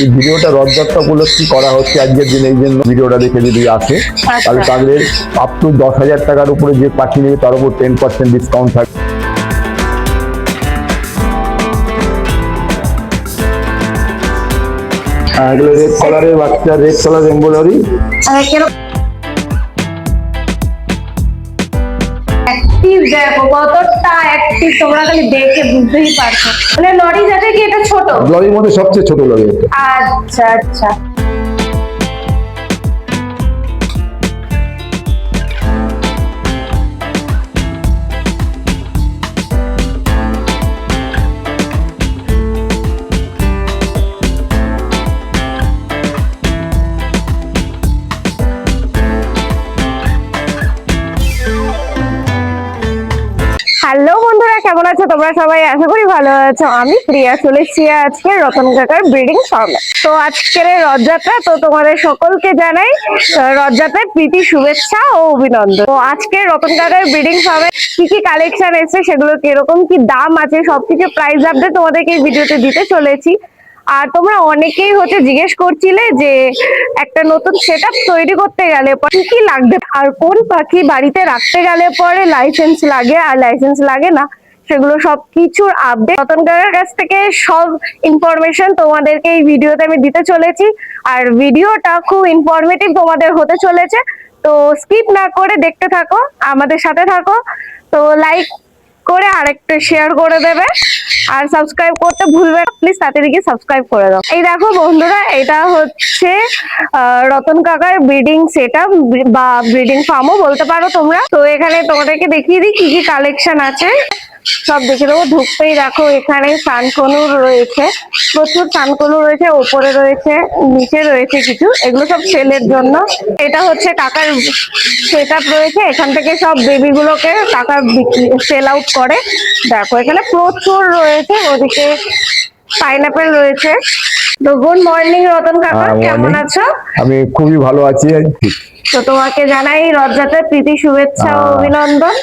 এই ভিডিওটা রথযাত্রা উপলক্ষে করা হচ্ছে আজকের দিনে, এই জন্য ভিডিওটা দেখে যদি আসে তাহলে তাদের আপ টু 10,000 টাকার উপরে যে পাখি নেবে তার উপর 10% ডিসকাউন্ট থাকবে। এগুলো রেড কালারের বাচ্চা, রেড কালার এমব্রয়ডারি। অ্যাক্টিভ দেখো কতটা অ্যাক্টিভ, তোমরা খালি দেখে বুঝতেই পারছো। মানে লরি যাতে কি এটা ছোট, লরির মধ্যে সবচেয়ে ছোট লরি। আচ্ছা আচ্ছা। হ্যালো বন্ধুরা, কেমন আছো তোমরা সবাই? আশা করি ভালো আছো। আমি প্রিয়া চলে এসেছি আজকে রতন কাকার ব্রিডিং ফার্মে। তো আজকের রথযাত্রা, তো তোমাদের সকলকে জানাই রথযাত্রার প্রীতি শুভেচ্ছা ও অভিনন্দন। তো আজকে রতন কাকার ব্রিডিং ফার্মে কি কি কালেকশন এসেছে, সেগুলো কিরকম কি দাম আছে, সবকিছু প্রাইস আপডেট তোমাদেরকে এই ভিডিওতে দিতে চলেছি। আর তোমরা অনেকেই জিজ্ঞেস করছিলে যে একটা নতুন সেটআপ তৈরি করতে গেলে কি কি লাগবে, আর কোন পাখি বাড়িতে রাখতে গেলে পরে লাইসেন্স লাগে আর লাইসেন্স লাগে না, সেগুলো সবকিছুর আপডেট রতন কাকার কাছ থেকে সব ইনফরমেশন তোমাদেরকে এই ভিডিওতে আমি দিতে চলেছি। আর ভিডিওটা খুব ইনফরমেটিভ তোমাদের হতে চলেছে, তো স্কিপ না করে দেখতে থাকো, আমাদের সাথে থাকো। তো লাইক করে আরেকটা শেয়ার করে দেবে, আর সাবস্ক্রাইব করতে ভুলবে না, প্লিজ তাড়াতাড়ি গিয়ে সাবস্ক্রাইব করে দাও। এই দেখো বন্ধুরা, এটা হচ্ছে রতন কাকার ব্রিডিং সেটআপ বা ব্রিডিং ফার্মও বলতে পারো তোমরা। তো এখানে তোমাদেরকে দেখিয়ে দিই কি কি কালেকশন আছে, সব দেখে দেবো। ঢুকতেই দেখো এখানে সানকনুর রয়েছে, প্রচুর সানকনু রয়েছে, ওপরে রয়েছে, নিচে রয়েছে কিছু, এগুলো সব সেলের জন্য। এটা হচ্ছে কাকার সেটআপ রয়েছে, এখান থেকে সব বেবি গুলোকে কাকা সেল আউট করে। দেখো এখানে প্রচুর রয়েছে, ওদিকে পাইনাপেল রয়েছে। তো গুড মর্নিং রতন কাকা, কেমন আছো? আমি খুবই ভালো আছি। তো তোমাকে জানাই রথযাত্রার প্রীতি শুভেচ্ছা ও অভিনন্দন।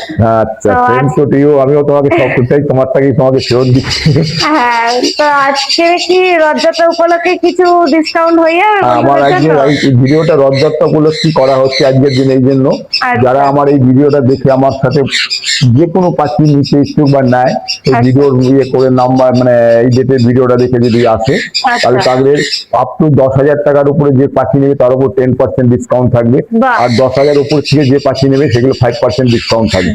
আচ্ছা, থ্যাংক ইউ টু ইউ। আমিও তোমাকে সবটাই তোমারটাকে তোমাকে ফেরত দিচ্ছি। হ্যাঁ, তো আজকে কি রথযাত্রা উপলক্ষে কিছু ডিসকাউন্ট হইয়া? আমার আজকে এই ভিডিওটা রথযাত্রা উপলক্ষে করা হচ্ছে আজকের দিনে, এই জন্য যারা আমার এই ভিডিওটা দেখে আমার সাথে যে কোনো পাখি নিতে ইচ্ছুক বা নেয়, এই ভিডিওর ইয়ে করে নাম্বার মানে এই ডেটের ভিডিওটা দেখে যদি আসে তাহলে তাদের আপ টু 10,000 টাকার উপরে যে পাখি নেবে তার উপর 10% ডিসকাউন্ট থাকবে। আর 10,000 উপর থেকে যে পাখি নেবে সেগুলো 5% ডিসকাউন্ট থাকবে।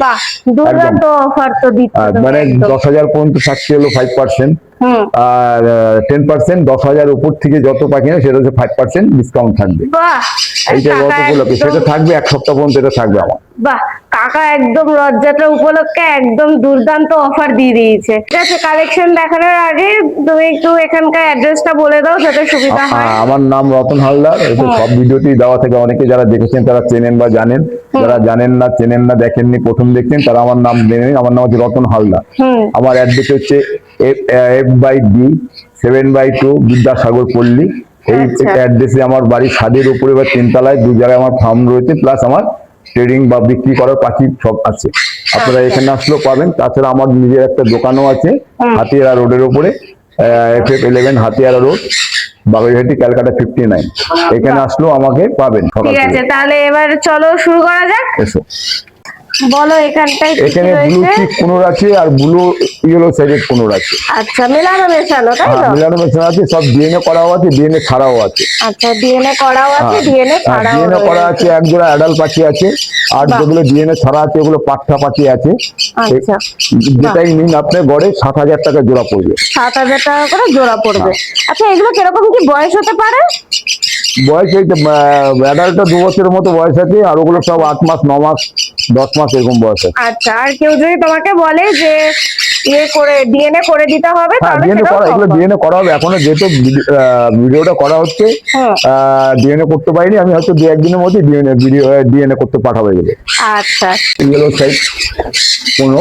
মানে 10,000 পর্যন্ত থাকছে হলো 5%, আর 10% 10,000 উপর থেকে যত পাখি নেবে সেটা হচ্ছে 5% ডিসকাউন্ট থাকবে। এইটা রথ উপলক্ষে সেটা থাকবে, এক সপ্তাহ পর্যন্ত এটা থাকবে আমার। বাহ, কাকা একদম রথযাত্রা উপলক্ষে একদম দুর্দান্ত অফার দিয়ে দিয়েছে। ঠিক আছে, কালেকশন দেখানোর আগে তুমি একটু এখানকার অ্যাড্রেসটা বলে দাও যাতে সুবিধা হয়। আমার নাম রতন হালদার, সব ভিডিওতেই দেওয়া থাকে, অনেকে যারা দেখেছেন তারা চেনেন বা জানেন, যারা জানেন না চেনেন না দেখেননি প্রথম দেখছেন তারা আমার নাম জেনে। আমার নাম হচ্ছে রতন হালদার। আমার অ্যাড্রেস হচ্ছে F/D 7/2 বিদ্যাসাগর পল্লী। এই অ্যাড্রেসে আমার বাড়ির ছাদের উপরে বা 3 তলায় 2 জায়গায় আমার ফার্ম রয়েছে, প্লাস আমার ট্রেডিং বা বিক্রি করার পাখি সব আছে। আপনারা এখানে আসলেও পাবেন। তাছাড়া আমার নিজের একটা দোকানও আছে হাতিয়ারা রোডের উপরে, FF11 হাতিয়ারা রোড, বাগুইহাটি, ক্যালকাটা 59। এখানে আসলেও আমাকে পাবেন। ঠিক আছে, তাহলে এবার চলো শুরু করা যাক। এসো। বলো এখানটায় এখানে ব্লু চিক কোনোর আছে আর ব্লু ইয়েলো সাইডের কোনোর আছে। আচ্ছা, মেলানো মেশানো তাই তো? মেলানো মেশানো আছে, সব ডিএনএ করাও আছে, ডিএনএ ছাড়াও আছে। আচ্ছা, ডিএনএ করাও আছে, ডিএনএ ছাড়াও। ডিএনএ করা আছে, এক জোড়া অ্যাডাল্ট পাখি আছে, আর যেগুলো ডিএনএ ছাড়া আছে ওগুলো পাঠা পাখি আছে। আচ্ছা, যেটাই নিন আপনার গড়ে 7,000 টাকা জোড়া পড়বে। 7,000 টাকা করে জোড়া পড়বে। আচ্ছা, এগুলো কিরকম কি বয়স হতে পারে? বয়স এই অ্যাডাল্টটা 2 বছরের মতো বয়স আছে, আর ওগুলো সব 8 মাস 9 মাস 10 মাস এরকম বয়স আছে। আচ্ছা, আর কেউ যদি তোমাকে বলে যে ইয়ে করে ডিএনএ করে দিতে হবে, তাহলে এগুলো ডিএনএ করা হবে। এখনো যেহেতু ভিডিওটা করা হচ্ছে, ডিএনএ করতে পারিনি, আমি হয়তো 2-1 দিনের মধ্যে ডিএনএ করতে পাঠাবো এগুলো। আচ্ছা, ইয়েলো সাইড কোনো,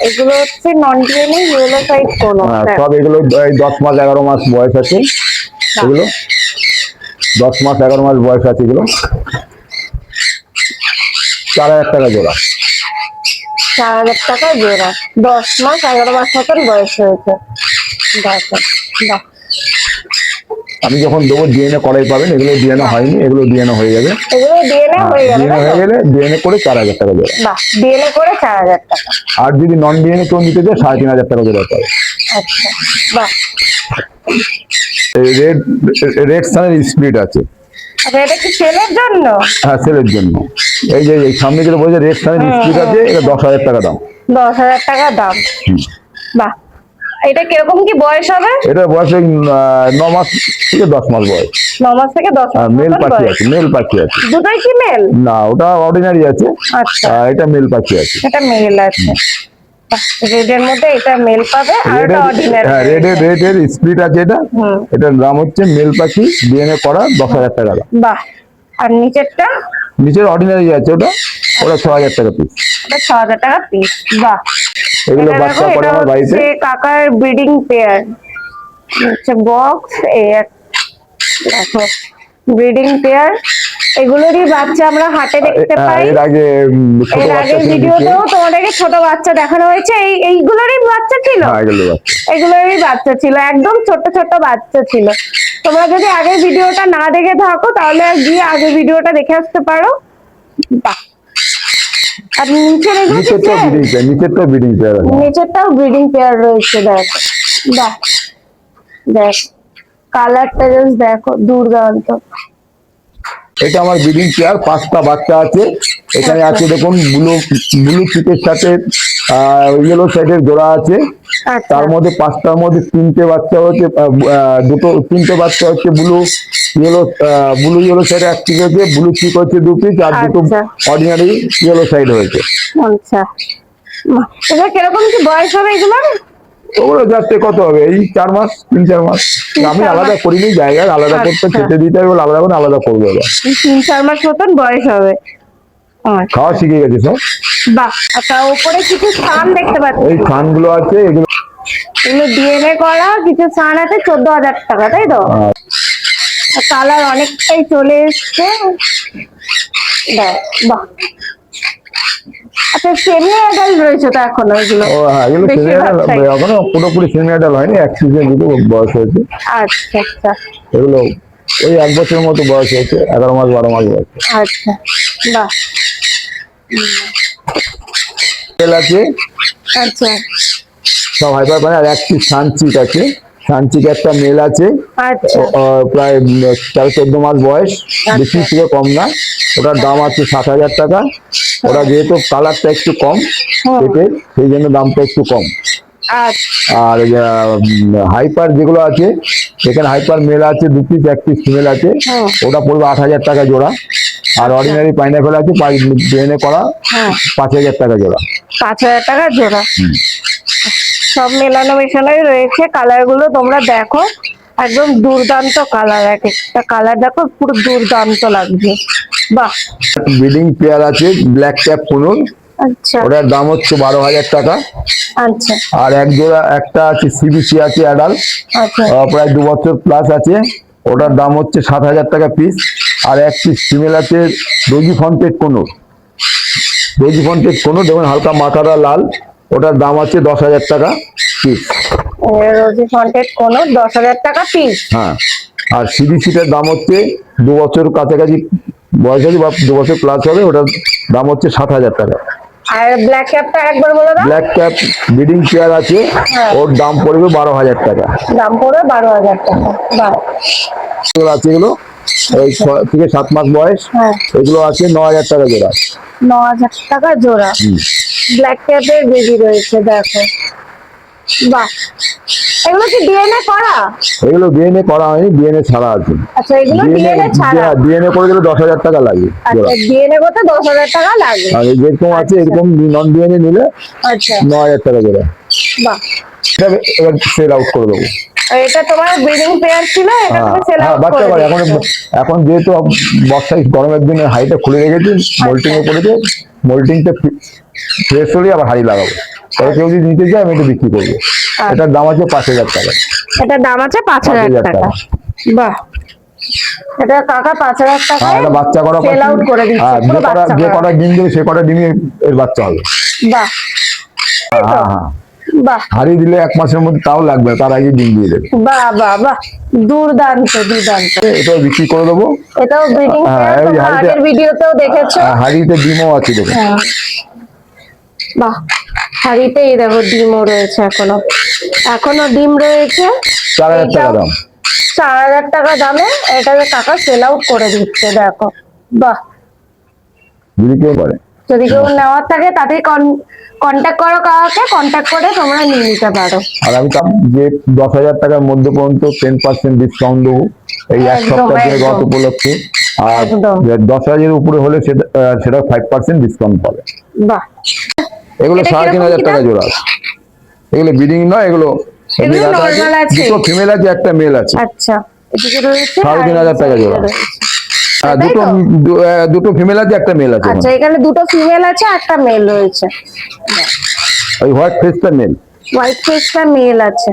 এগুলো হচ্ছে নন ডিএনএ ইয়েলো সাইড কোনো, সব এগুলো 10 মাস 11 মাস বয়স আছে। এগুলো 10 মাস 11 মাস বয়স আছে। এগুলো 4,000 টাকা জোড়া। 4,000 টাকা জোড়া, 10 মাস 11 মাস মতন বয়স হয়েছে। আমি যখন দেবো ডিএনএ করাই পাবেন, এগুলো ডিএনএ হয়নি, এগুলো ডিএনএ হয়ে যাবে। এগুলো ডিএনএ হয়ে যাবে, ডিএনএ হয়ে গেলে ডিএনএ করে 4,000 টাকা জোড়া। বাহ, ডিএনএ করে 4,000 টাকা। আর যদি নন ডিএনএ কেউ নিতে চায় 3,500 টাকা জোড়া পাবে। আচ্ছা, বাহ। রেড রেড সানের স্প্লিট আছে। আচ্ছা, এটা কি সেলের জন্য? হ্যাঁ, সেলের জন্য। এই যে এই সামনে যেটা বলছে রেড সানের স্প্লিট আছে, এটা 10,000 টাকা দাম। 10,000 টাকা দাম। বাহ, এটা কিরকম কি বয়স হবে? এটা বয়স 9 মাস থেকে 10 মাস বয়স। 9 মাস থেকে 10 মাস মেল মতন পাখি বয়স। আছে, মেল পাখি আছে। দুটোই কি মেল? না, ওটা অর্ডিনারি আছে। আচ্ছা, এটা মেল পাখি আছে। এটা মেল আছে। রেডের মধ্যে এটা মেল পাবে, আর এটা অর্ডিনারি। হ্যাঁ, রেডের স্প্লিট আছে এটা। এটার দাম হচ্ছে মেল পাখি ডিএনএ করা 10,000 টাকা দাম। বাহ। আর নিচেরটা? নিচের অর্ডিনারি আছে, ওটা 6,000 টাকা পিস। এটা 6,000 টাকা পিস। বাহ। এগুলো এটা বাচ্চা দেখো, করে এটা আমার বাড়িতে। হচ্ছে কাকার ব্রিডিং পেয়ার। আচ্ছা, বক্স এই দেখো, ব্রিডিং পেয়ার। এগুলোরই বাচ্চা আমরা হাটে দেখতে পাই। এর আগে ছোট এর বাচ্চা আগের ছিল ভিডিওতেও তোমাদেরকে ছোট বাচ্চা দেখানো হয়েছে। এইগুলোরই বাচ্চা ছিল। হ্যাঁ, এগুলো বাচ্চা। এগুলোরই বাচ্চা ছিল, একদম ছোট ছোট বাচ্চা ছিল। তোমরা যদি আগের ভিডিওটা না দেখে থাকো তাহলে গিয়ে আগের ভিডিওটা দেখে আসতে পারো। বাহ। আর নিচের এগুলো কি নিচেরটা same? ব্রিডিং পেয়ার, নিচেরটা ব্রিডিং পেয়ার আছে। নিচেরটাও ব্রিডিং পেয়ার রয়েছে, দেখো। বাহ, দেখ কালারটা জাস্ট দেখো, দুর্দান্ত। এটা আমার ব্রিডিং পেয়ার, 5টা বাচ্চা আছে। এখানে আছে দেখুন ব্লু চিকের সাথে ইয়েলো সাইডের জোড়া আছে। আচ্ছা, তার মধ্যে 5টার মধ্যে 3টে বাচ্চা হচ্ছে, 3টে বাচ্চা হচ্ছে ব্লু ইয়েলো সাইডে 1 পিস হয়েছে, ব্লু চিক হচ্ছে 2 পিস, আর দুটো আচ্ছা। অর্ডিনারি ইয়েলো সাইড হয়েছে। আচ্ছা, বাহ। এটা কিরকম কি বয়স হবে এগুলো? ওগুলো যাচ্ছে কত হবে, এই 4 মাস 3-4 মাস। আমি 3-4 আলাদা মাস। করিনি, জায়গায় আলাদা করতে, আচ্ছা। খেতে দিতে হবে, আলাদা করে আলাদা করবো এবার। 3-4 মাস মতন বয়স হবে। আচ্ছা, খাওয়া শিখে গেছে সব। বাহ। আচ্ছা, উপরে কিছু স্থান দেখতে পাচ্ছি। এই খানগুলো আছে, এগুলো এগুলো ডিএনএ করা কিছু স্থান আছে, 14,000 টাকা, তাই তো? কালার অনেকটাই চলে এসছে। দেখ, বাহ। আচ্ছা, সেমি অ্যাডাল্ট রয়েছে তো এখনো এগুলো? ও হ্যাঁ, এগুলো বেশিরভাগটাই। এখনো পুরোপুরি সেমিনাটাল হয়নি, 1 সিজন দুটো বয়স হয়েছে। আচ্ছা, আচ্ছা, এগুলো ওই 1 বছরের মতো বয়স হয়েছে, 11 মাস 12 মাস বয়স। আচ্ছা, বাহ। তেল আছে আচ্ছা, সব হাইপার পানি, আর 1 পিস সানচিক আছে। সানচিক একটা মেল আছে, আচ্ছা, প্রায় 13-14 মাস বয়স, বেশি থেকে কম না। ওটার দাম আছে 7,000 টাকা। ওটা যেহেতু কালারটা একটু কম পেটের, সেই জন্য দামটা একটু কম। আচ্ছা, আর হাইপার যেগুলো আছে, এখানে হাইপার মেল আছে 2 পিস, 1 পিস ফিমেল আছে। ওটা পড়বে 8,000 টাকা জোড়া। আর অর্ডিনারি পাইনাপেল আছে ডিএনএ করা, 5,000 টাকা জোড়া। 5,000 টাকা জোড়া। সব মেলানো মেশানোই রয়েছে। কালার গুলো তোমরা দেখো, একদম দুর্দান্ত কালার। এক একটা কালার দেখো, পুরো দুর্দান্ত লাগছে। বাহ। ব্রিডিং পেয়ার আছে ব্ল্যাক ক্যাপ কোনোর, আচ্ছা, ওটার দাম হচ্ছে 12,000 টাকা। আচ্ছা, আর এক জোড়া একটা আছে সিবিসি আছে অ্যাডাল্ট, আচ্ছা, প্রায় 2 বছর প্লাস আছে। ওটার দাম হচ্ছে 7,000 টাকা পিস। আর 1 পিস ফিমেল আছে রোজি ফন্টেড কোনোর, দেখুন হালকা মাথাটা লাল, ওটার দাম আছে 10,000 টাকা পিস। রোজি ফন্টেড কোনো 10,000 টাকা পিস। হ্যাঁ, আর সিবিসিটার দাম হচ্ছে 2 বছর কাছাকাছি বয়স আছে বা 2 বছর প্লাস হবে, ওটার দাম হচ্ছে 7,000 টাকা। আর ব্ল্যাক ক্যাপটা একবার বলে দাও। ব্ল্যাক ক্যাপ ব্রিডিং পেয়ার আছে, ওর দাম পড়বে 12,000 টাকা। দাম পড়বে 12,000 টাকা। বাহ। এগুলো আছে, এগুলো এই 6 থেকে 7 মাস বয়স, হ্যাঁ, এগুলো আছে 9,000 টাকা জোড়া। 9,000 টাকা জোড়া। ব্ল্যাক ক্যাপের বেবি রয়েছে, দেখো। বাহ। এগুলো কি ডিএনএ করা? এগুলো ডিএনএ করা হয়নি, ডিএনএ ছাড়া আছে। আচ্ছা, এগুলো ডিএনএ ছাড়া। ডিএনএ করে গেলে 10,000 টাকা লাগে জোড়া। আচ্ছা, ডিএনএ করতে 10,000 টাকা লাগে। আর যেরকম আছে এরকম নন ডিএনএ নিলে আচ্ছা, 9,000 টাকা জোড়া। বাহ। এটা এবার সেল আউট করে দেবো। আর এটা তোমার ব্রিডিং পেয়ার ছিল, এটা তুমি সেল আউট বাচ্চা করে করে এখন দিচ্ছ। এখন যেহেতু বর্ষায় গরমের দিনে হাড়িটা খুলে রেখেছি, মোল্টিং এ করেছে, মোল্টিংটা ফ্রেশ হলে আবার হাড়ি লাগাবো। তবে কেউ যদি নিতে চায় আমি এটা বিক্রি করবো। এটার দাম আছে 5,000 টাকা। এটার দাম আছে 5,000 টাকা। বাহ। এটা কাকা 5,000 টাকা এটা বাচ্চা করা সেল আউট করে দিচ্ছে। পুরো বাচ্চা যে করা। কটা ডিম দেবে সে কটা ডিমে এর বাচ্চা হবে। বাহ। হ্যাঁ, হ্যাঁ, বাহ হারিয়ে দিলে 1 মাসের মধ্যে তাও লাগবে না, তার আগে ডিম দিয়ে দেবে। বাহ বাহ বাহ, দুর্দান্ত দুর্দান্ত। এটাও বিক্রি করে দেবো। এটাও ব্রিডিং হ্যাঁ, পেয়ার, এই তোমরা হাড়িটা- আগের ভিডিওতেও দেখেছো। হাড়িতে ডিমও আছে দেখো। হ্যাঁ। বাহ, হাড়িতে এই দেখো ডিমও রয়েছে, এখনো ডিম রয়েছে। 4000 টাকা দাম। 4000 টাকা দামে এটাকে কাকা সেল আউট করে দিচ্ছে, দেখো। বাহ, যদি কেউ করে, যদি কেউ নেওয়ার থাকে তাতে কন্ট্যাক্ট করো, কাকাকে কন্ট্যাক্ট করে তোমরা নিয়ে নিতে পারো। আর আমি তার যে 10,000 টাকার মধ্যে পর্যন্ত 10% ডিসকাউন্ট দেবো এই এক একদম, সপ্তাহ ধরে একদম। রথ উপলক্ষে। আর একদম। 10,000 উপরে হলে সেটা 5% ডিসকাউন্ট পাবে। বাহ, এগুলো এটা 3,500 কিরকম টাকা কি জোড়া আছে। এগুলো ব্রিডিং নয়, এগুলো এমনি এগুলো রাখা আছে। normal আছে। দুটো ফিমেল আছে, একটা মেল আছে। আচ্ছা, এদিকে রয়েছে 3,500 টাকা জোড়া। আর তাই তো? দুটো ফিমেল আছে, একটা মেল আছে। আচ্ছা, এখানে দুটো ফিমেল আছে, একটা মেল রয়েছে। ওই হোয়াইট ফেসটা মেল। হোয়াইট ফেসটা মেল আছে,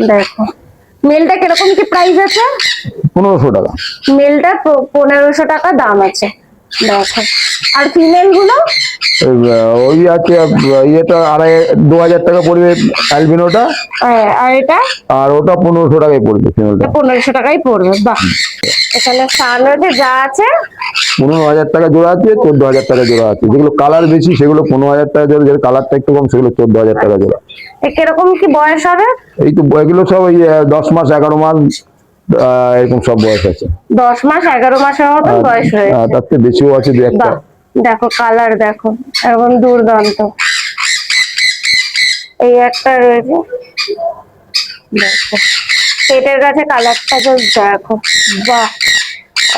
দেখো। মেলটা কিরকম কি প্রাইস আছে? 1500 টাকা। মেলটা 1500 টাকা দাম আছে, দেখো। আর ফিমেল গুলো? ওই আছে ইয়েটা 2,500 টাকা পড়বে অ্যালবিনোটা। আর এটা? আর ওটা 1500 টাকায় পড়বে ফিমেলটা। 1500 টাকাই পড়বে। বাহ, এখানে সান রয়েছে, যা আছে 15,000 টাকা জোড়া আছে, 14,000 টাকা জোড়া আছে। যেগুলো কালার বেশি সেগুলো 15,000 টাকা জোড়া, যেগুলো কালারটা একটু কম সেগুলো 14,000 টাকা জোড়া। কিরকম কি বয়স হবে? এই তো এগুলো সব ওই 10 মাস 11 মাস এরকম সব বয়স আছে। 10 মাস 11 মাসের মতন বয়স হয়েছে। তার থেকে বেশিও আছে দু একটা। বাহ, দেখো কালার দেখো, একদম দুর্দান্ত। এই একটা রয়েছে, দেখো। পেটের কাছে কালারটা জাস্ট দেখো, বাহ,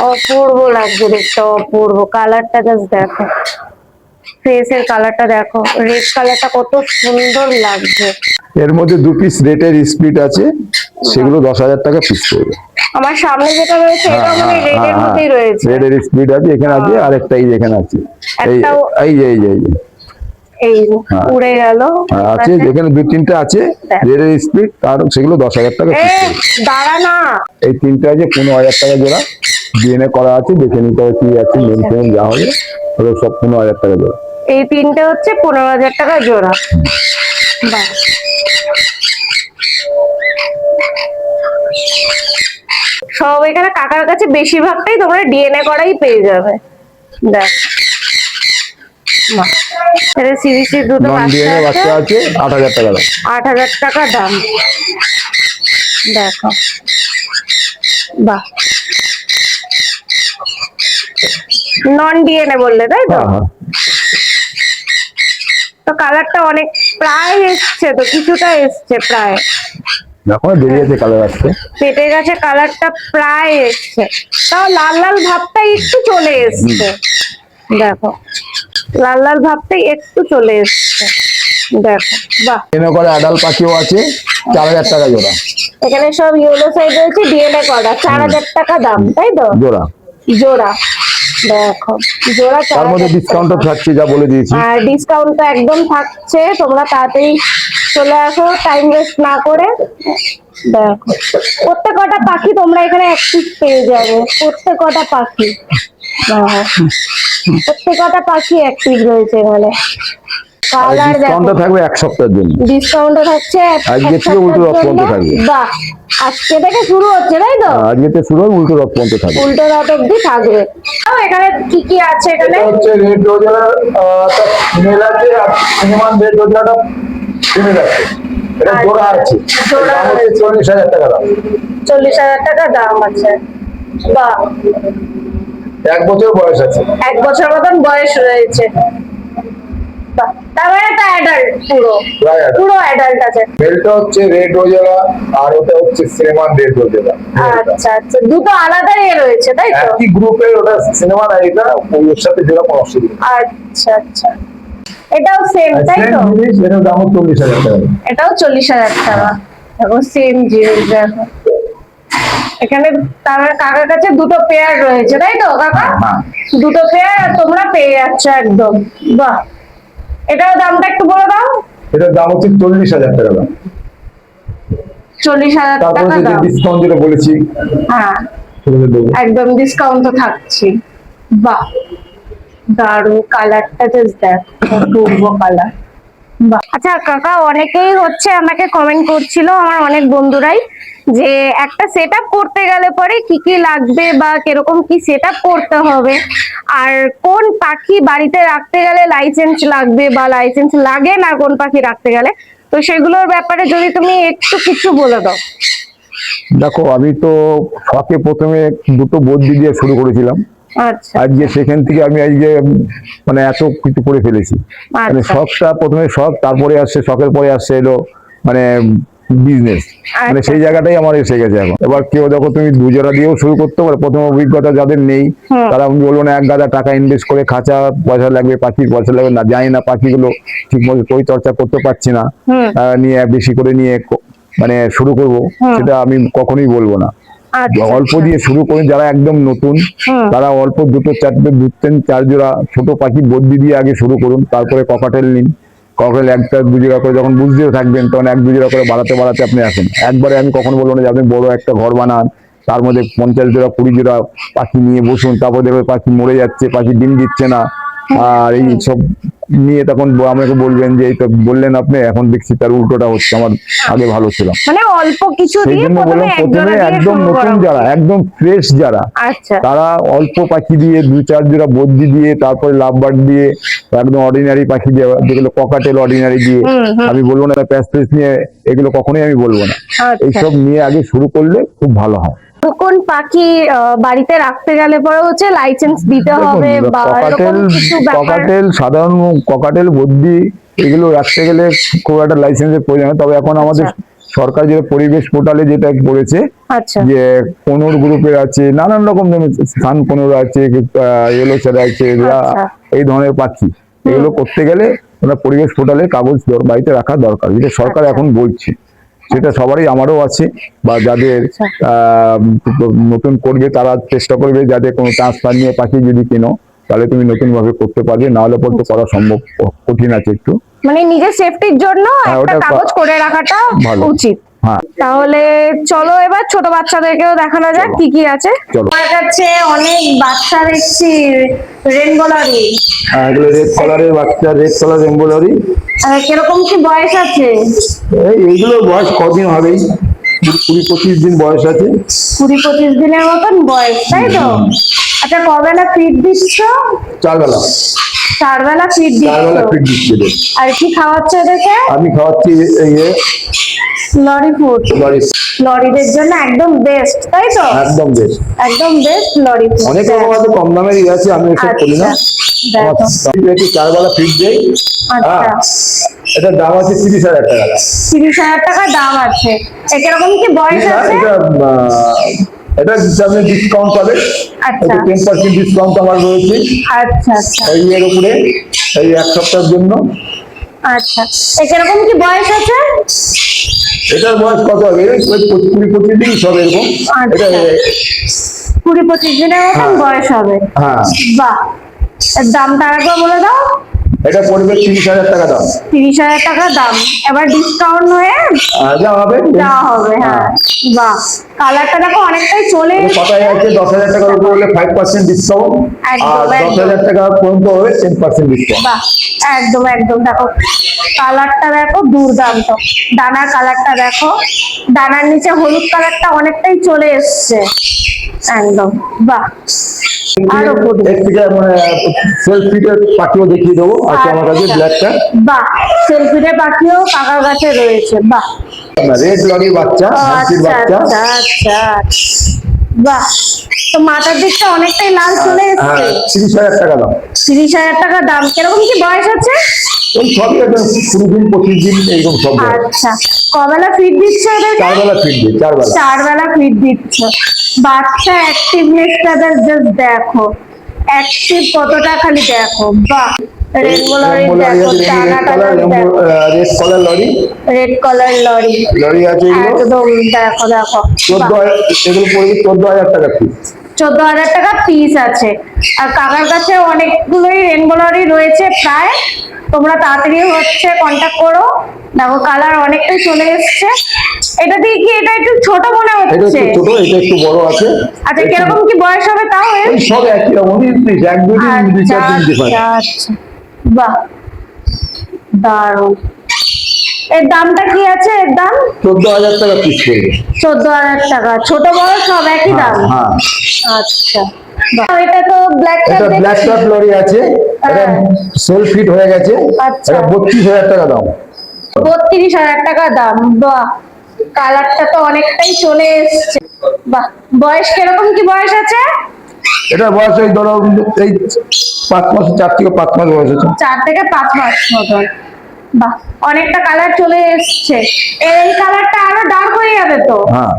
অপূর্ব লাগছে দেখতে, অপূর্ব। কালারটা জাস্ট দেখো, ফেসের কালারটা দেখো, রেড কালারটা কত সুন্দর লাগছে। এর মধ্যে 2 পিস রেটের স্প্লিট আছে, সেগুলো 10,000 টাকা পিস পড়বে। আমার সামনে যেটা রয়েছে এটা মানে রেডের মধ্যেই রয়েছে। রেডের স্প্লিট আছে, এখানে আছে, আর একটা এই এখানে আছে। এই এই উড়ে গেল আছে, যেখানে 2-3টা আছে রেডের স্প্লিট, আর সেগুলো 10,000 টাকা পিস পড়বে। দাঁড়া না, এই 3টা আছে 15,000 টাকা জোড়া। ডিএনএ করা আছে, দেখে নিতে হবে কি আছে, মেন ফেন যা হবে ওগুলো সব 15,000 টাকা জোড়া। এই 3টে হচ্ছে 15,000 টাকা জোড়া। বাহ, সব এখানে কাকার কাছে বেশিরভাগটাই তোমরা ডিএনএ করাই পেয়ে যাবে, দেখ। সিরিজের দুটো নন ডিএনএ বাচ্চা আছে 8,000 টাকা দাম। 8,000 টাকা দাম, দেখো। বাহ, নন ডিএনএ বললে তাই তো? হ্যাঁ। তো কালারটা অনেক প্রায় এসছে, তো কিছুটা এসছে প্রায়। এখন বেরিয়েছে কালার আসছে। পেটের কাছে কালারটা প্রায় এসছে, তাও লাল লাল ভাবটা একটু চলে এসছে, দেখো। লাল লাল ভাবটা একটু চলে এসছে, দেখো। বাহ, ডিএনএ করা অ্যাডাল্ট পাখিও আছে 4,000 টাকা জোড়া। এখানে সব ইয়েলো সাইড রয়েছে, ডিএনএ করা 4,000 টাকা দাম, তাই তো? জোড়া। জোড়া, দেখো। জোড়া তার মধ্যে 4,000 ডিসকাউন্টও থাকছে, যা বলে দিয়েছি। আর ডিসকাউন্ট তো একদম থাকছে, তোমরা তাড়াতাড়ি চলে আসো, টাইম ওয়েস্ট না করে। দেখো, প্রত্যেকটা পাখি তোমরা এখানে অ্যাক্টিভ পেয়ে যাবে, প্রত্যেকটা পাখি। প্রত্যেকটা পাখি অ্যাক্টিভ রয়েছে এখানে। কালার দেখো, ডিসকাউন্টটা থাকবে 1 সপ্তাহের জন্য। ডিসকাউন্ট থাকছে আজকে থেকে উল্টো রথ পর্যন্ত থাকবে। বাহ, আজকে থেকে শুরু হচ্ছে তাই তো? আজকে থেকে শুরু হবে, উল্টো রথ পর্যন্ত থাকবে। উল্টো রাত অব্দি থাকবে। এখানে কি কি আছে? এখানে এটা হচ্ছে রেড রোজার ফিমেল আছে, আর সিনেমান রেড রোজারটা ফিমেল আছে। এটা জোড়া আছে, জোড়া দাম হচ্ছে 40,000 টাকা দাম। 40,000 টাকা দাম আছে। বাহ, 1 বছর বয়স আছে। 1 বছর মতন বয়স রয়েছে। বাহ, তার মানে এটা অ্যাডাল্ট, প্রায় adult। পুরো অ্যাডাল্ট আছে। মেলটা হচ্ছে রেড রোজারা, আর ওটা হচ্ছে সিনেমান রেড রোজারা। আচ্ছা আচ্ছা, দুটো আলাদা ইয়ে রয়েছে তাই তো? একই গ্রুপের, ওটা সিনেমা, আর এটা ওর সাথে জোড়া কোনো অসুবিধা নেই। আচ্ছা আচ্ছা, এটাও সেম তাই তো? Same জিনিস, এটার দাম 40,000 টাকা। এটাও 40,000 টাকা, দেখো সেম জিনিস, দেখো। এখানে তার কাকার কাছে দুটো পেয়ার রয়েছে তাই তো কাকা? হ্যাঁ। দুটো পেয়ার আর তোমরা পেয়ে যাচ্ছ একদম। বাহ, এটার দামটা একটু বলে দাও। এটার দাম হচ্ছে 40,000 টাকা দাম। 40,000 তারপরে টাকা যে দাম। ডিসকাউন্ট যেটা বলেছি হ্যাঁ, সেটা দেবো। একদম ডিসকাউন্ট তো থাকছে। বাহ, দারুণ। কালারটা জাস্ট দেখো, পূর্ব কালার, বাহ। আচ্ছা কাকা, অনেকেই হচ্ছে আমাকে কমেন্ট করছিল, আমার অনেক বন্ধুরাই, যে একটা সেটআপ করতে গেলে পরে কি কি লাগবে বা কিরকম কি সেটআপ করতে হবে, আর কোন পাখি বাড়িতে রাখতে গেলে লাইসেন্স লাগবে বা লাইসেন্স লাগে না কোন পাখি রাখতে গেলে, তো সেগুলোর ব্যাপারে যদি তুমি একটু কিছু বলে দাও। দেখো, আমি তো শখে প্রথমে দুটো বদ্যি দিয়ে শুরু করেছিলাম। আচ্ছা আজকে সেখান থেকে আমি আজকে মানে এত কিছু করে ফেলেছি। মানে আচ্ছা শখটা প্রথমে শখ, তারপরে আসছে শখের পরে আসছে এলো মানে বিজনেস। মানে আচ্ছা। সেই জায়গাটাই আমার এসে গেছে এখন। এবার কেউ দেখো, তুমি দুজোড়া দিয়েও শুরু করতে পারো। প্রথম অভিজ্ঞতা যাদের নেই হুম। তারা আমি বলবো না এক গাদা টাকা ইনভেস্ট করে খাঁচা পয়সা লাগবে, পাখির পয়সা লাগবে না, জানি না পাখিগুলো ঠিক মতো পরিচর্যা করতে পারছি না, হুম। নিয়ে বেশি করে নিয়ে মানে শুরু করব, হুম। সেটা আমি কখনোই বলবো না। আচ্ছা অল্প আচ্ছা। দিয়ে শুরু করে যারা একদম নতুন, হুম। তারা অল্প দুটো চারটে দু তিন চার জোড়া ছোট পাখি বদ্যি দিয়ে আগে শুরু করুন, তারপরে ককাটেল নিন। ককাটেল একটা দু জোড়া করে যখন বুঝতেও থাকবেন তখন এক দু জোড়া করে বাড়াতে বাড়াতে আপনি আসেন। একবারে আমি কখনো বলবো না যে আপনি বড় একটা ঘর বানান, তার মধ্যে 50 জোড়া 20 জোড়া পাখি নিয়ে বসুন, তারপর দেখবে পাখি মরে যাচ্ছে, পাখি ডিম দিচ্ছে না, আর এই সব নিয়ে তখন আমাকে বলবেন যে এই তো বললেন আপনি, এখন দেখছি তার উল্টোটা হচ্ছে, আমার আগে ভালো ছিল। মানে অল্প কিছু সেই দিয়ে জন্য বললাম প্রথমে একদম নতুন যারা, একদম ফ্রেশ যারা, আচ্ছা তারা অল্প পাখি দিয়ে দু চার জোড়া বদ্যি দিয়ে, তারপরে লাভবার্ড দিয়ে, একদম অর্ডিনারি পাখি দিয়ে, যেগুলো ককাটেল অর্ডিনারি দিয়ে, আমি বলবো না প্যাচ ফ্রেশ নিয়ে, এগুলো কখনোই আমি বলবো না। আচ্ছা। এইসব নিয়ে আগে শুরু করলে খুব ভালো হয়। কোন পাখি বাড়িতে রাখতে গেলে পরে হচ্ছে লাইসেন্স দিতে হবে বা এরকম কিছু ব্যাপার? ককাটেল সাধারণ ককাটেল বদ্যি এগুলো রাখতে গেলে খুব একটা লাইসেন্সের প্রয়োজন হয়। তবে এখন আমাদের সরকার যেটা পরিবেশ পোর্টালে যেটা করেছে, আচ্ছা যে কোনোর গ্রুপের আছে, নানান রকম সান কোনোর আছে, ইয়েলো ছেড়া আছে, আচ্ছা। এই ধরনের পাখি, এগুলো করতে গেলে ওরা পরিবেশ পোর্টালে কাগজ বাড়িতে রাখা দরকার, যেটা সরকার আচ্ছা। এখন বলছে। সেটা সবারই, আমারও আছে, বা যাদের নতুন করবে তারা চেষ্টা করবে যাতে কোনো ট্রান্সফার নিয়ে পাখি যদি কেনো তাহলে তুমি নতুন ভাবে করতে পারবে, না হলে পরে তো করা সম্ভব, কঠিন আছে একটু। মানে নিজের সেফটির জন্য একটা ওটা কাগজ করে রাখাটা ভালো। উচিত। হ্যাঁ, তাহলে চলো এবার ছোট বাচ্চাদেরকেও দেখানো যাক কি কি আছে। চলো। আমার কাছে অনেক বাচ্চা দেখছি রেনবো লরি। এগুলো রেড কালারের বাচ্চা, রেড কালার এমব্রয়ডারি। কিরকম কি বয়স আছে? এইগুলো বয়স কদিন হবেই, 20-25 দিন বয়স আছে। 20-25 দিনের মতন বয়স, তাই তো? আচ্ছা, কবেলা ফিড দিচ্ছ? 4 বেলা। 4 বেলা ফিড 4 বেলা দিচ্ছ। ফিড দিচ্ছি এদের। আর কি খাওয়াচ্ছ এদেরকে? আমি খাওয়াচ্ছি এই লরি ফুড। লরি, লরিদের জন্য একদম বেস্ট, তাই তো? একদম বেশ। একদম বেস্ট লরি ফুড। অনেক রকম আছে, কম দামেরই আছে, আমি এসব করি না। দেখো। 4 বেলা ফিড দেই। আচ্ছা, এটার দাম আছে 30,000 টাকা। 30,000 টাকা দাম আছে। কিরকম কি বয়স আছে? এটা আপনি ডিসকাউন্ট পাবেন। আচ্ছা। 10% ডিসকাউন্ট আমার রয়েছে আচ্ছা আচ্ছা এই এর উপরে, এই এক সপ্তাহের জন্য। আচ্ছা, কিরকম কি বয়স আছে? এটার বয়স কত হবে? 20-25 দিন সব এরকম। আচ্ছা। এটা 20-25 দিনের মতন বয়স হবে। হ্যাঁ। বাহ। এর দামটা একবার বলে দাও। এটা পড়বে 30,000 টাকা দাম। 30,000 টাকা দাম। এবার ডিসকাউন্ট হয়ে যা হবে দেওয়া হবে। হ্যাঁ, বাহ। কালারটা দেখো অনেকটাই চলে এসেছে। কথায় আছে 10,000 টাকার উপর হলে 5% ডিসকাউন্ট, একদম, আর একদম। 10,000 টাকা পর্যন্ত হলে 10% ডিসকাউন্ট। বাহ, একদম একদম। দেখো কালারটা দেখো দুর্দান্ত, ডানার কালারটা দেখো, ডানার নিচে হলুদ কালারটা অনেকটাই চলে এসছে একদম। বাহ। আরো ফুড। এর থেকে মানে সেলফিটের পাখিও দেখিয়ে দেবো, আছে আমার কাছে ব্ল্যাকটা। বাহ, সেলফিটের পাখিও কাকার কাছে রয়েছে। বাহ। রেড লরি বাচ্চা, হ্যান্সির আচ্ছা বাচ্চা। আচ্ছা আচ্ছা। বাহ, তো মাথার দিকটা অনেকটাই লাল চলে হ্যাঁ, এসছে। 30,000 টাকা দাম। 30,000 টাকা দাম। কিরকম কি বয়স আছে? ওই সবই একদম 20 দিন 25 দিন এইরকম সব দেয়। আচ্ছা, কবেলা ফিড দিচ্ছ এদেরকে? 4 বেলা ফিড দিই, 4 বেলা। 4 বেলা ফিড দিচ্ছ। বাচ্চা অ্যাক্টিভনেসটা জাস্ট দেখো, অ্যাক্টিভ কতটা খালি দেখো। বাহ, রেনবো লরি দেখো, ডানাটা দেখো, red colour lorry. Red colour lorry lorry আছে এগুলো। একদম দেখো দেখো। 14,000, এগুলো পড়বে 14,000 টাকা পিস। 14,000 টাকা পিস আছে। আর কাকার কাছে অনেকগুলোই রেনবো লরি রয়েছে প্রায়। তোমরা তাড়াতাড়ি হচ্ছে কন্ট্যাক্ট করো। দেখো কালার অনেকটাই চলে এসছে। এটা দিয়ে কি এটা একটু ছোট মনে এটা হচ্ছে? একটু ছোট, এটা একটু বড় আছে। আচ্ছা, কিরকম কি বয়স হবে তাও এর? ওই সব একই রকম, এক দুই দিন, দুই আচ্ছা চার দিন আচ্ছা ডিফারেন্স। আচ্ছা। বাহ, দারুন। এর দামটা কি আছে? এর দাম 14,000 টাকা পিস পড়বে। 14,000 টাকা। ছোট বড় সব একই দাম? হ্যাঁ। আচ্ছা, বাহ। এটা তো ব্ল্যাক এটা ব্ল্যাক টপ লরি আছে, এটা সেলফ ফিট হয়ে গেছে, আচ্ছা। এটা 32,000 টাকা দাম। 32,000 টাকা দাম। বাহ, কালারটা তো অনেকটাই চলে এসছে। বাহ, বয়স কিরকম কি বয়স আছে? এটা বয়স এই ধরো এই 5 মাস, 4 থেকে 5 মাস বয়স আছে। 4 থেকে 5 মাস মতন। বাহ, অনেকটা কালার চলে এসছে। এই কালারটা আরো ডার্ক হয়ে যাবে তো? হ্যাঁ,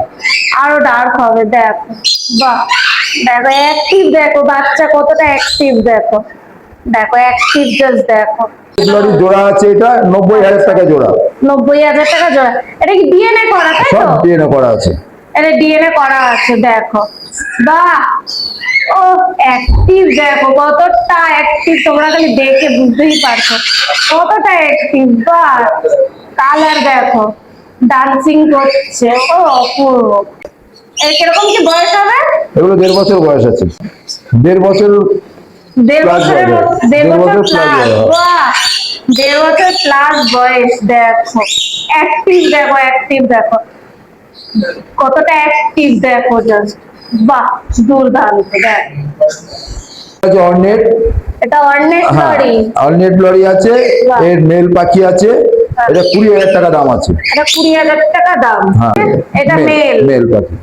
আরো ডার্ক হবে। দেখো, বাহ, দেখো অ্যাক্টিভ, দেখো বাচ্চা কতটা অ্যাক্টিভ, দেখো দেখো অ্যাক্টিভ, জাস্ট দেখো। লরি জোড়া আছে, এটা 90,000 টাকা জোড়া। 90,000 টাকা জোড়া। এটা কি ডিএনএ করা, তাই তো? সব ডিএনএ করা আছে। এটা ডিএনএ করা আছে, দেখো। বাহ, ও অ্যাক্টিভ, দেখো কতটা অ্যাক্টিভ, তোমরা খালি দেখে বুঝতেই পারছো কতটা অ্যাক্টিভ। বাহ, কালার দেখো, ডান্সিং করছে। ও অপূর্ব। এর কিরকম কি বয়স হবে? এগুলো 1.5 বছর বয়স আছে। 1.5 বছর 1.5 Plus বছরের হবে। মতো- 1.5 1.5 বছর বছর plus প্লাস। হবে। বাহ, 1.5 বছর প্লাস বয়স, দেখো অ্যাক্টিভ, দেখো অ্যাক্টিভ, দেখো কতটা অ্যাক্টিভ, দেখো জাস্ট। বাহ, দুর্দান্ত। দেখ, আছে অর্নেট। এটা অর্নেট হ্যাঁ, লরি। অর্নেট লরি আছে, বাহ। এর মেল পাখি আছে, এটা 20,000 টাকা দাম আছে। এটা 20,000 টাকা দাম। হ্যাঁ, এটা মেল। মেল পাখি,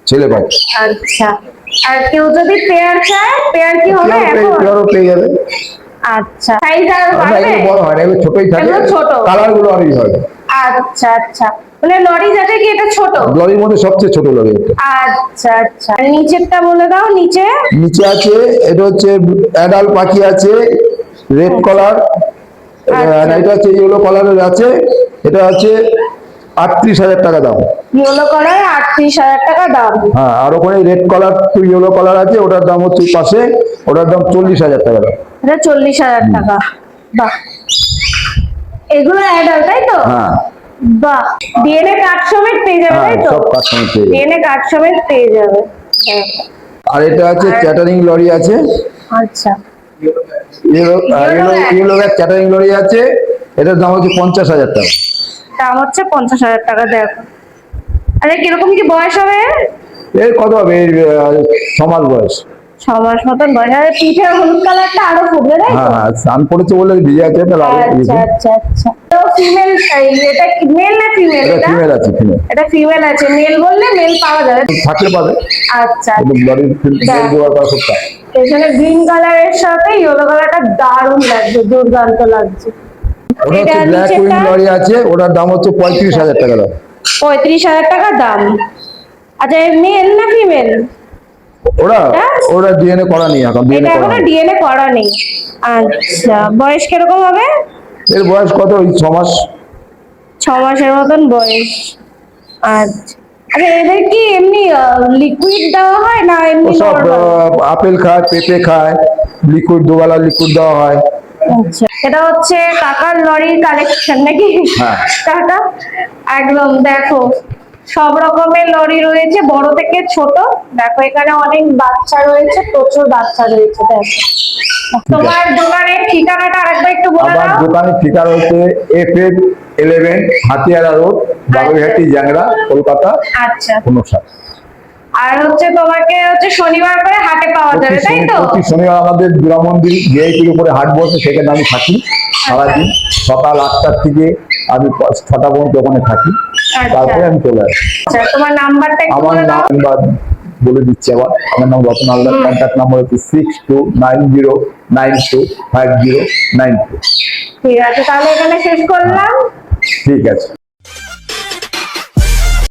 ছেলে পাখি। আচ্ছা, আর কেউ যদি পেয়ার চায়, পেয়ার কি হবে এখন? পেয়ারও পেয়ে যাবে। আচ্ছা, সাইজ আর আমরা বাড়বে? এগুলো বড় হয় না, এগুলো ছোটই থাকে, এগুলো ছোট। কালার গুলো অনেক হয়। আচ্ছা আচ্ছা, মানে লরি যাতে কি এটা ছোট? লরির মধ্যে সবচেয়ে ছোট লরি এটা। আচ্ছা আচ্ছা, আর নিচেরটা বলে দাও। নিচে নিচে আছে, এটা হচ্ছে অ্যাডাল্ট পাখি আছে, রেড কলার। আচ্ছা। এটা হচ্ছে ইয়েলো কালারের আছে, এটা হচ্ছে 38,000 টাকা দাম। ইয়েলো কালার 38,000 টাকা দাম। হ্যাঁ, আর ওখানে red colour to yellow colour আছে, ওটার দাম হচ্ছে পাশে, ওটার দাম 40,000 টাকা দাম। এটা 40,000 টাকা। বাহ, এগুলো অ্যাডাল্ট, তাই তো? হ্যাঁ বাহ, ডিএনএ কার্ড সমেত পেয়ে যাবে, হ্যাঁ, তাই তো? সব কাস্টমার পেয়ে যাবে। ডিএনএ কার্ড সমেত পেয়ে যাবে। দেখো। আর এটা আছে ক্যাটারিং লরি আছে, আচ্ছা, ইয়েলো ব্যাগ ক্যাটারিং লরি আছে, এটার দাম হচ্ছে 50,000 টাকা। দাম হচ্ছে 50,000 টাকা। দেখো, আরে কিরকম কি বয়স হবে? এর কত হবে? এর 6 মাস বয়স। 6 মাস মতন বয়স। আর পিঠে হলুদ কালারটা আরো ফুটবে, তাই তো? হ্যাঁ হ্যাঁ, স্নান করেছে বলে ভিজে আছে, এটা লাল আচ্ছা আচ্ছা আচ্ছা। তো ফিমেল, এটা কি মেল না ফিমেল? এটা এটা ফিমেল আছে, ফিমেল এটা ফিমেল আছে। মেল বললে মেল পাওয়া যাবে? থাকলে পাবে। আচ্ছা। কিন্তু লরির মেল জোগাড় করা খুব টাফ। এখানে গ্রিন কালারের সাথে ইয়েলো কালারটা দারুণ লাগছে, দুর্দান্ত লাগছে। ওটা এটা হচ্ছে ব্ল্যাক উইং নিচেরটা? লরি আছে, ওটার দাম হচ্ছে 35,000 টাকা দাম। 35,000 টাকা দাম। আচ্ছা, মেল না ফিমেল? ওরা এটা? ওরা ডিএনএ করা নেই এখন, ডিএনএ এটা করা এখনো নেই। ডিএনএ করা নেই। আচ্ছা, বয়স কিরকম হবে? এর বয়স কত? ওই 6 মাস। 6 মাসের মতন বয়স। আচ্ছা, আচ্ছা, এদের কি এমনি লিকুইড দেওয়া হয় না এমনি ও সব নরমাল? আপেল খায়, পেঁপে খায়, লিকুইড দুবেলা লিকুইড দেওয়া হয়। আচ্ছা, এটা হচ্ছে কাকার লরির কালেকশন নাকি? হ্যাঁ। কাকা, একদম দেখো সব রকমের লরি রয়েছে, বড় থেকে ছোট। দেখো এখানে অনেক বাচ্চা রয়েছে, প্রচুর বাচ্চা রয়েছে। দেখো, তোমার দোকানের ঠিকানাটা আরেকবার একটু বলে আমার দাও। দোকানের ঠিকানা হচ্ছে FF11 হাতিয়ারা রোড, বাগুইহাটি, জ্যাংড়া, কলকাতা আচ্ছা, 59। আর হচ্ছে তোমাকে হচ্ছে শনিবার করে হাটে পাওয়া যাবে, তাই তো? প্রতি শনিবার আমাদের দুর্গা মন্দির ভিআইপির উপরে হাট বসে, সেখানে আমি থাকি সারাদিন, সকাল 8টা থেকে আমি 6টা পর্যন্ত ওখানে থাকি, আচ্ছা। তারপরে আমি চলে আসি। আচ্ছা, তোমার নাম্বারটা একটু আমার বলে দাও। নাম্বার বলে দিচ্ছি আবার, আমার নাম রতন হালদার, কন্ট্যাক্ট নাম্বার হচ্ছে 6290925092। ঠিক আছে, তাহলে এখানে শেষ করলাম। ঠিক আছে।